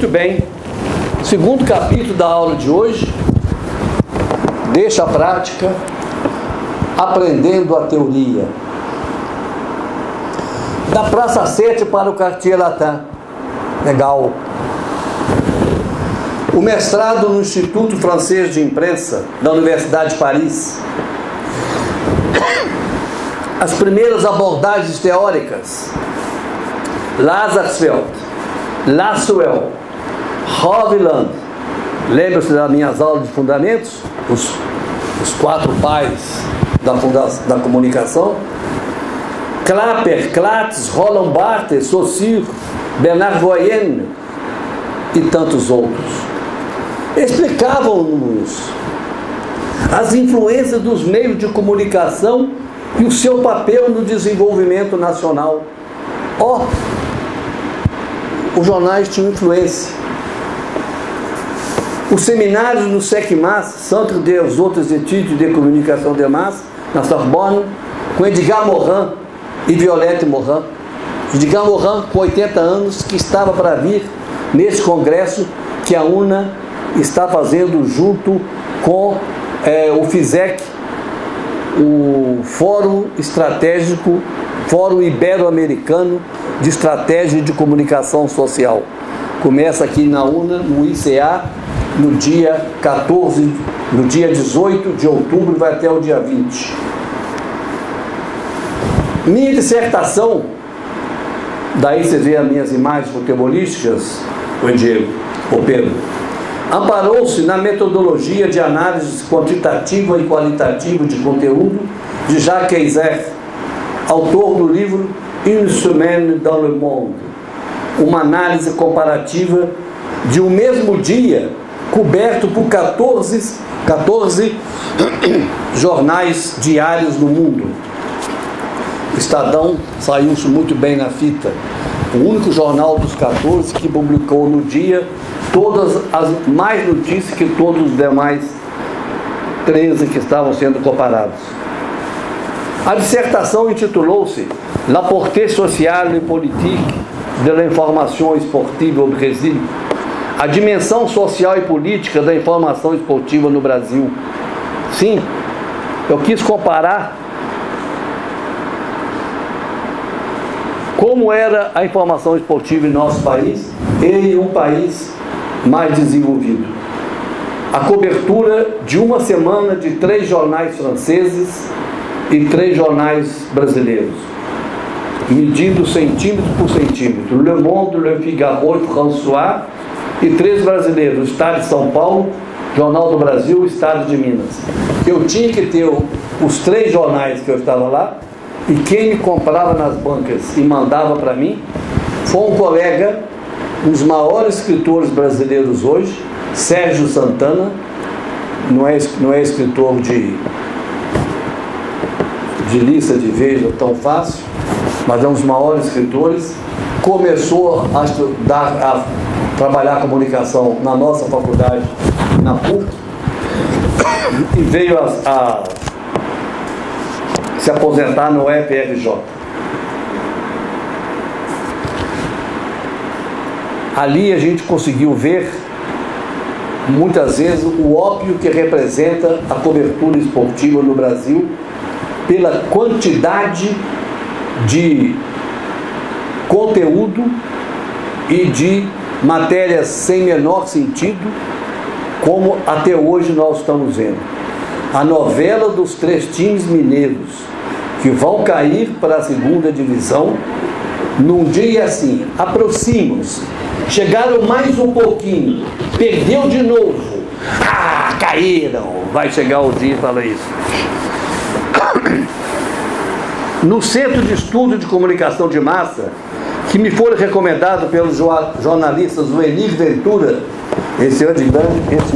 Muito bem. Segundo capítulo da aula de hoje, deixa a prática, aprendendo a teoria. Da Praça 7 para o Quartier Latin. Legal. O mestrado no Instituto Francês de Imprensa da Universidade de Paris. As primeiras abordagens teóricas. Lazarsfeld, Lasswell, Havilland. Lembra-se das minhas aulas de fundamentos? Os quatro pais da comunicação. Clapper, Clatz, Roland Barthes, Saussure, Bernard Voyen e tantos outros. Explicavam-nos as influências dos meios de comunicação e o seu papel no desenvolvimento nacional. Os jornais tinham influência. Os seminários no SECMAS, Centre des Autres Études de Communication de Masse, na Sorbonne, com Edgar Morin e Violette Morin. Edgar Morin, com 80 anos, que estava para vir nesse congresso que a UNA está fazendo junto com o FISEC, o Fórum Estratégico, Fórum Ibero-Americano de Estratégia de Comunicação Social. Começa aqui na UNA, no ICA, no dia 18 de outubro, vai até o dia 20. Minha dissertação, daí você vê as minhas imagens futebolísticas, o Pedro, amparou-se na metodologia de análise quantitativa e qualitativa de conteúdo de Jacques Heisser, autor do livro Une semaine dans le monde, uma análise comparativa de um mesmo dia coberto por 14 jornais diários no mundo. O Estadão saiu-se muito bem na fita. O único jornal dos 14 que publicou no dia todas as mais notícias que todos os demais 13 que estavam sendo comparados. A dissertação intitulou-se La portée sociale et politique de l'information sportive au Brésil. A dimensão social e política da informação esportiva no Brasil. Sim, eu quis comparar como era a informação esportiva em nosso país e em um país mais desenvolvido. A cobertura de uma semana de 3 jornais franceses e 3 jornais brasileiros, medindo centímetro por centímetro. Le Monde, Le Figaro e François, e 3 brasileiros, Estado de São Paulo, Jornal do Brasil, Estado de Minas. Eu tinha que ter os 3 jornais que eu estava lá, e quem me comprava nas bancas e mandava para mim foi um colega, um dos maiores escritores brasileiros hoje, Sérgio Santana. Não é escritor de lista de Veja tão fácil, mas é um dos maiores escritores. Começou a trabalhar comunicação na nossa faculdade, na PUC, e veio a se aposentar no FRJ. Ali a gente conseguiu ver muitas vezes o ópio que representa a cobertura esportiva no Brasil, pela quantidade de conteúdo e de matérias sem menor sentido, como até hoje nós estamos vendo. A novela dos 3 times mineiros que vão cair para a 2ª divisão, num dia assim, aproximam-se, chegaram mais um pouquinho, perdeu de novo, caíram, vai chegar o dia e fala isso. No Centro de Estudo de Comunicação de Massa, que me foi recomendado pelos jornalistas o Enir Ventura, esse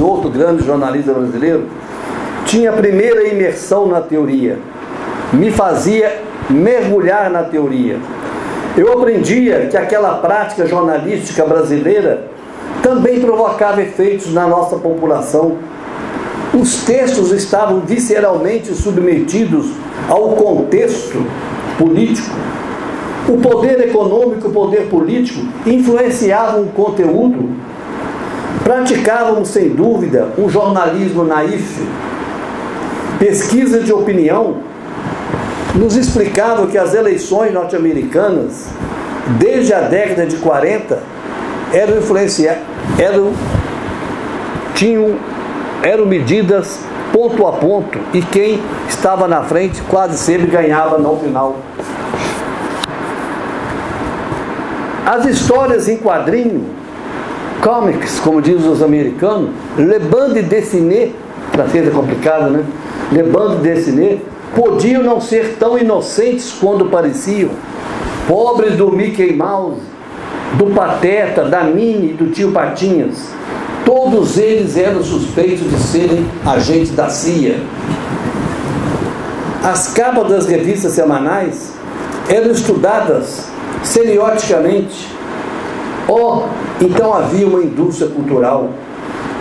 outro grande jornalista brasileiro, tinha a primeira imersão na teoria, me fazia mergulhar na teoria. Eu aprendia que aquela prática jornalística brasileira também provocava efeitos na nossa população. Os textos estavam visceralmente submetidos ao contexto político. O poder econômico e o poder político influenciavam o conteúdo Praticávamos, sem dúvida, um jornalismo naif. Pesquisa de opinião nos explicava que as eleições norte-americanas, desde a década de 40, eram medidas ponto a ponto, e quem estava na frente quase sempre ganhava no final. As histórias em quadrinho, comics, como dizem os americanos, le bande dessinée, para ser complicado, né? Le bande dessinée, podiam não ser tão inocentes quando pareciam. Pobres do Mickey Mouse, do Pateta, da Minnie e do Tio Patinhas, todos eles eram suspeitos de serem agentes da CIA. As capas das revistas semanais eram estudadas semioticamente. Então havia uma indústria cultural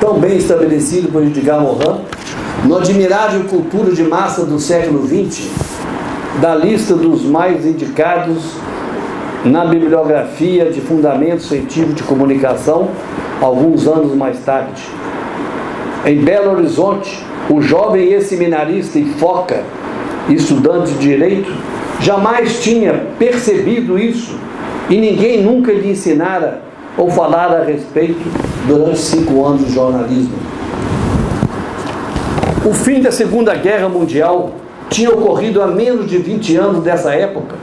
tão bem estabelecida por Edgar Morin, no admirável Cultura de Massa do século XX, da lista dos mais indicados na bibliografia de fundamentos científicos de comunicação, alguns anos mais tarde. Em Belo Horizonte, o jovem ex-seminarista e foca, estudante de Direito, jamais tinha percebido isso, e ninguém nunca lhe ensinara ou falara a respeito durante 5 anos de jornalismo. O fim da Segunda Guerra Mundial tinha ocorrido há menos de 20 anos dessa época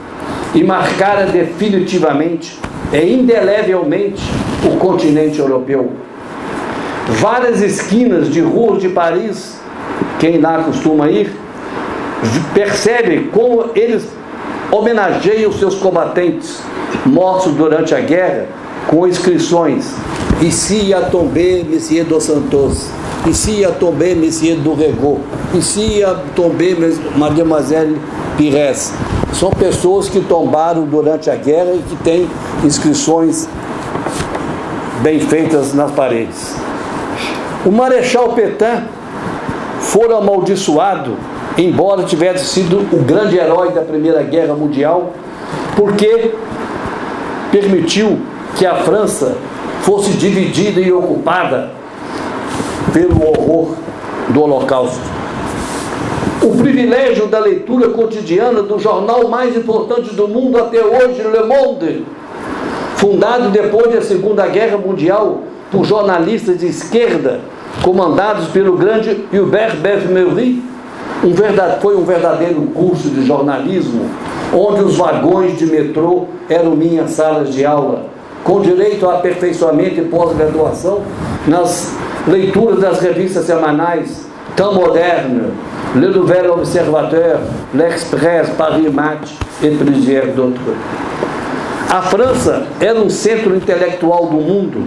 e marcara definitivamente e indelevelmente o continente europeu. Várias esquinas de ruas de Paris, quem lá costuma ir, percebe como eles homenageiam seus combatentes mortos durante a guerra com inscrições: Ici a tombé Monsieur dos Santos, ici a tombé Monsieur do Rego, ici a tombé Mademoiselle Pires. São pessoas que tombaram durante a guerra e que têm inscrições bem feitas nas paredes. O Marechal Pétain fora amaldiçoado, embora tivesse sido o grande herói da Primeira Guerra Mundial, porque permitiu que a França fosse dividida e ocupada pelo horror do Holocausto. O privilégio da leitura cotidiana do jornal mais importante do mundo até hoje, Le Monde, fundado depois da Segunda Guerra Mundial por jornalistas de esquerda, comandados pelo grande Hubert Beuve-Méry, foi um verdadeiro curso de jornalismo, onde os vagões de metrô eram minhas salas de aula, com direito a aperfeiçoamento e pós-graduação nas leituras das revistas semanais Temps Moderne, Le Nouvel Observateur, L'Express, Paris Match e plusieurs d'autres. A França era um centro intelectual do mundo,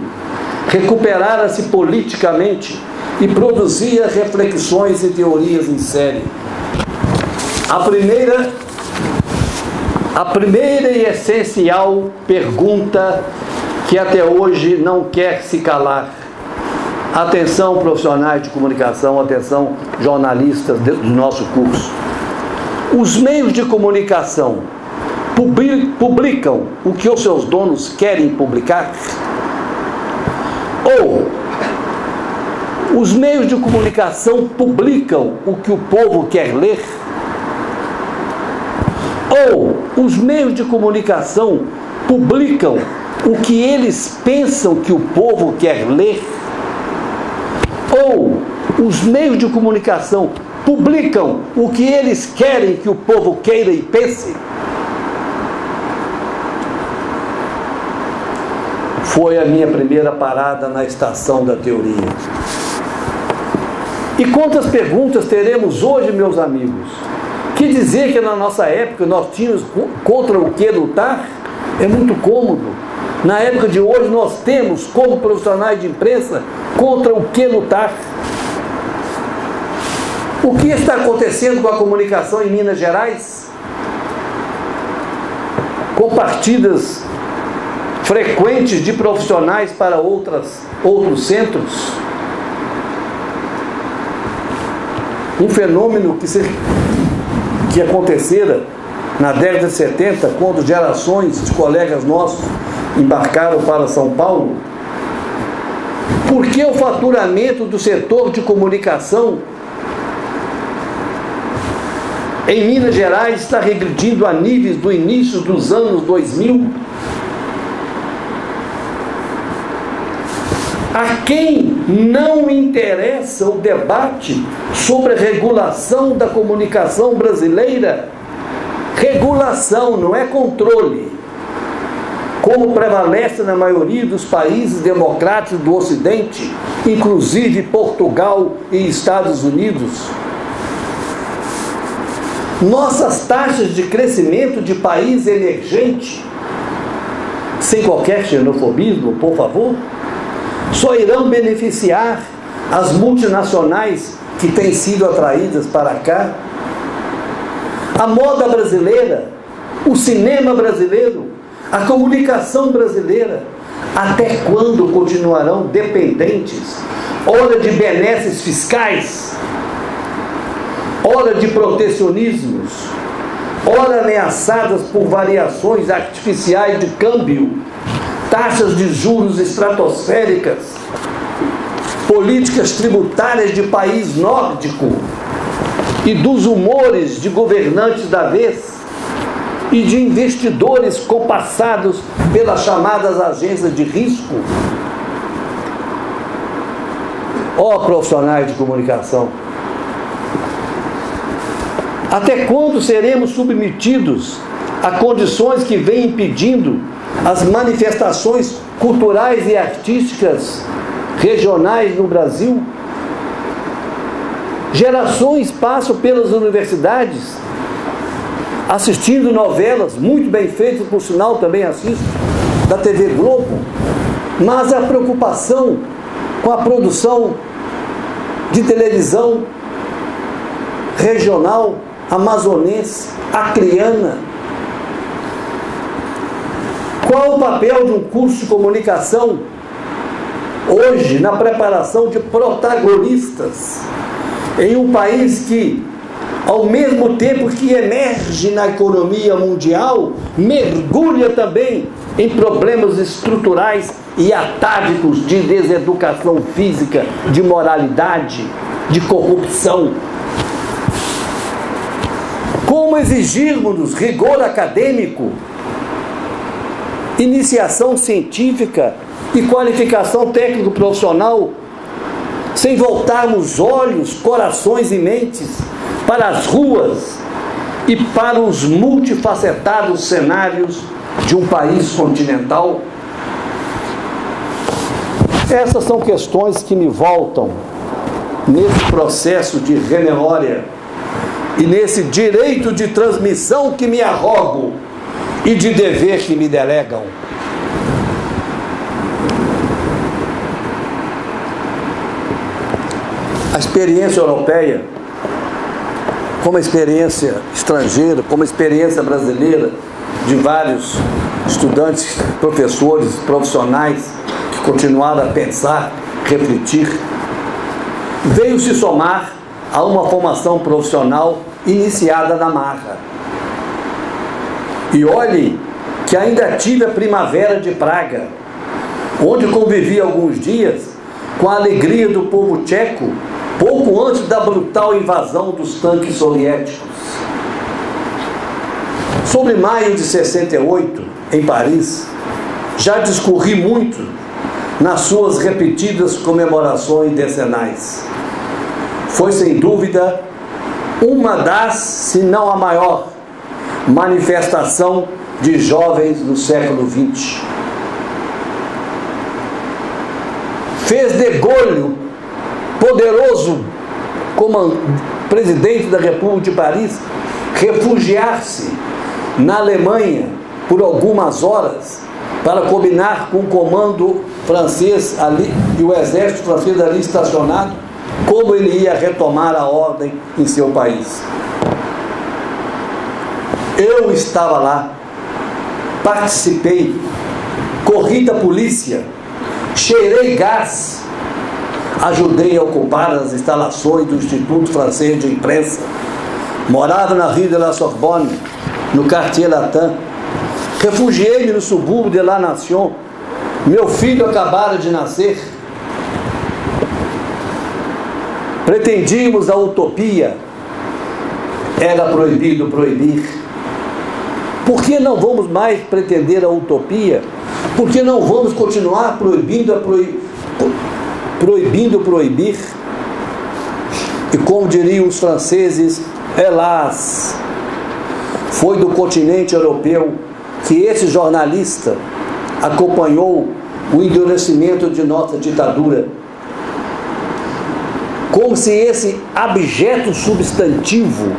recuperara-se politicamente e produzia reflexões e teorias em série. A primeira e essencial pergunta que até hoje não quer se calar. Atenção, profissionais de comunicação, atenção, jornalistas do nosso curso. Os meios de comunicação publicam o que os seus donos querem publicar? Ou os meios de comunicação publicam o que o povo quer ler? Ou os meios de comunicação publicam o que eles pensam que o povo quer ler? Ou os meios de comunicação publicam o que eles querem que o povo queira e pense? Foi a minha primeira parada na estação da teoria. E quantas perguntas teremos hoje, meus amigos? Que dizer que na nossa época nós tínhamos contra o que lutar? É muito cômodo. Na época de hoje nós temos, como profissionais de imprensa, contra o que lutar. O que está acontecendo com a comunicação em Minas Gerais? Com partidas frequentes de profissionais para outros centros? Um fenômeno que acontecera na década de 70, quando gerações de colegas nossos embarcaram para São Paulo, Por que o faturamento do setor de comunicação em Minas Gerais está regredindo a níveis do início dos anos 2000? A quem não interessa o debate sobre a regulação da comunicação brasileira? Regulação, não é controle, como prevalece na maioria dos países democráticos do Ocidente, inclusive Portugal e Estados Unidos. Nossas taxas de crescimento de país emergente, sem qualquer xenofobismo, por favor, só irão beneficiar as multinacionais que têm sido atraídas para cá. A moda brasileira, o cinema brasileiro, a comunicação brasileira, até quando continuarão dependentes, ora de benesses fiscais, ora de protecionismos, ora ameaçadas por variações artificiais de câmbio, taxas de juros estratosféricas, políticas tributárias de país nórdico e dos humores de governantes da vez e de investidores compassados pelas chamadas agências de risco? Ó profissionais de comunicação, até quando seremos submetidos a condições que vêm impedindo as manifestações culturais e artísticas regionais no Brasil? Gerações passam pelas universidades assistindo novelas, muito bem feitas, por sinal também assisto, da TV Globo, mas a preocupação com a produção de televisão regional, amazonense, acreana. Qual o papel de um curso de comunicação hoje na preparação de protagonistas em um país que, ao mesmo tempo que emerge na economia mundial, mergulha também em problemas estruturais e atávicos de deseducação física, de moralidade, de corrupção? Como exigirmos rigor acadêmico, iniciação científica e qualificação técnico-profissional, sem voltarmos olhos, corações e mentes para as ruas e para os multifacetados cenários de um país continental? Essas são questões que me voltam nesse processo de rememória e nesse direito de transmissão que me arrogo e de dever que me delegam. A experiência europeia, como a experiência estrangeira, como a experiência brasileira de vários estudantes, professores, profissionais que continuaram a pensar, refletir, veio se somar a uma formação profissional iniciada na marra. E olhe que ainda tive a primavera de Praga, onde convivi alguns dias com a alegria do povo tcheco, pouco antes da brutal invasão dos tanques soviéticos. Sobre maio de 68, em Paris, já discorri muito nas suas repetidas comemorações decenais. Foi, sem dúvida, uma das, se não a maior, manifestação de jovens do século XX. Fez de Gaulle, poderoso como presidente da República de Paris, refugiar-se na Alemanha por algumas horas para combinar com o comando francês ali e o exército francês ali estacionado, como ele ia retomar a ordem em seu país. Eu estava lá, participei, corri da polícia, cheirei gás, ajudei a ocupar as instalações do Instituto Francês de Imprensa, morava na Rue de la Sorbonne, no Quartier Latin, refugiei-me no subúrbio de La Nation, meu filho acabara de nascer, Pretendíamos a utopia, era proibido proibir. Por que não vamos mais pretender a utopia? Por que não vamos continuar proibindo proibir? E como diriam os franceses, hélas, foi do continente europeu que esse jornalista acompanhou o endurecimento de nossa ditadura. Como se esse abjeto substantivo,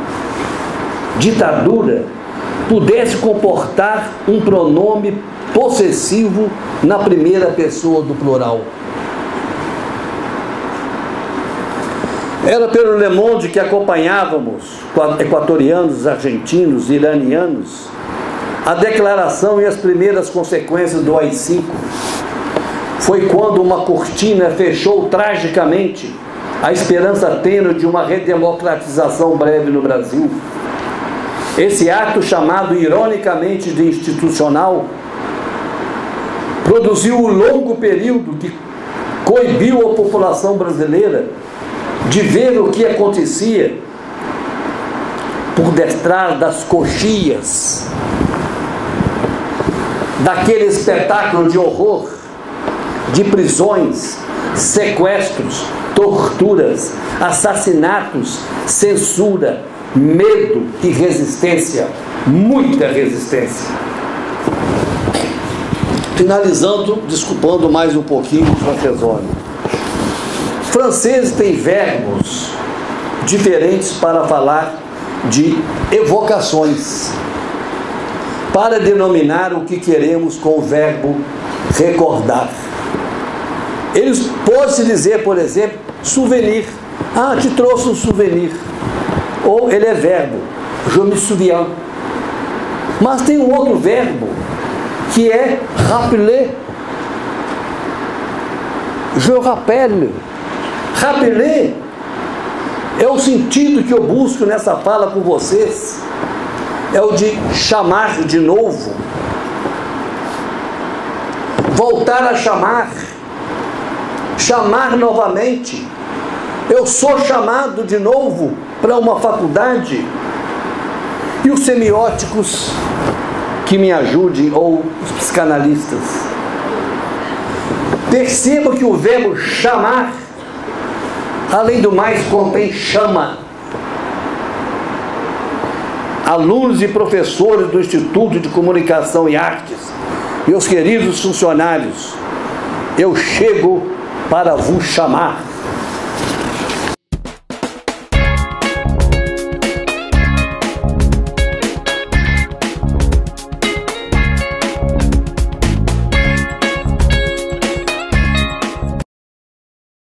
ditadura, pudesse comportar um pronome possessivo na primeira pessoa do plural. Era pelo Le Monde que acompanhávamos, equatorianos, argentinos, iranianos, a declaração e as primeiras consequências do AI-5. Foi quando uma cortina fechou tragicamente a esperança tênue de uma redemocratização breve no Brasil. Esse ato, chamado ironicamente de institucional, produziu um longo período que coibiu a população brasileira de ver o que acontecia por detrás das coxias daquele espetáculo de horror, de prisões, sequestros, torturas, assassinatos, censura, medo e resistência, muita resistência. Finalizando, desculpando mais um pouquinho o francesone. Franceses têm verbos diferentes para falar de evocações, para denominar o que queremos com o verbo recordar. Eles podem dizer, por exemplo, souvenir. Ah, te trouxe um souvenir. Ou ele é verbo, je me souviens. Mas tem um outro verbo, que é rappeler. Je rappelle. Rappeler é o sentido que eu busco nessa fala com vocês. É o de chamar de novo. Voltar a chamar. Chamar novamente. Eu sou chamado de novo para uma faculdade. E os semióticos que me ajudem, ou os psicanalistas. Perceba que o verbo chamar, além do mais, contém chama. Alunos e professores do Instituto de Comunicação e Artes, meus queridos funcionários, eu chego para vos chamar.